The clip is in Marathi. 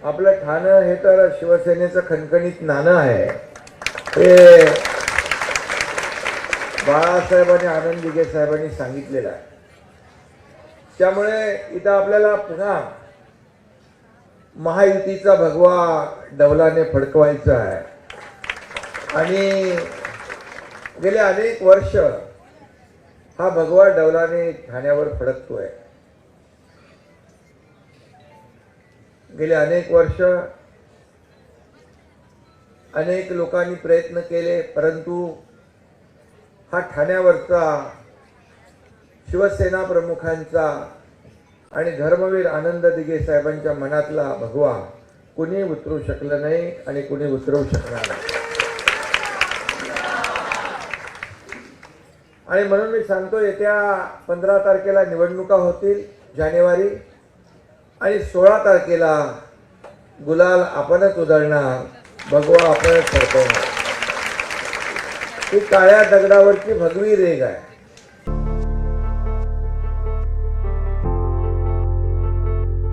आपलं ठाणं हे तर शिवसेनेचं खणखणीत नाणं आहे. हे बाळासाहेब आणि आनंद दिघे साहेबांनी सांगितलेलं आहे. त्यामुळे इथं आपल्याला पुन्हा महायुतीचा भगवा डौलाने फडकवायचा आहे. आणि गेले अनेक वर्ष हा भगवा डौलाने ठाण्यावर फडकतोय. गेले अनेक वर्ष अनेक लोकांनी प्रयत्न केले, परंतु हा ठाण्यावरचा शिवसेना प्रमुखांचा आणि धर्मवीर आनंद दिघे साहेबांच्या मनातला भगवा कुणी उतरू शकलं नाही आणि कुणी उतरवू शकणार नाही. आणि म्हणून मी सांगतो, येत्या 15 तारखेला निवडणुका होतील जानेवारी, आणि 16 तारखेला गुलाल आपणच उधळणार, भगवा आपणच फडकवणार. ही काळ्या दगडावरची भगवी रेघ आहे.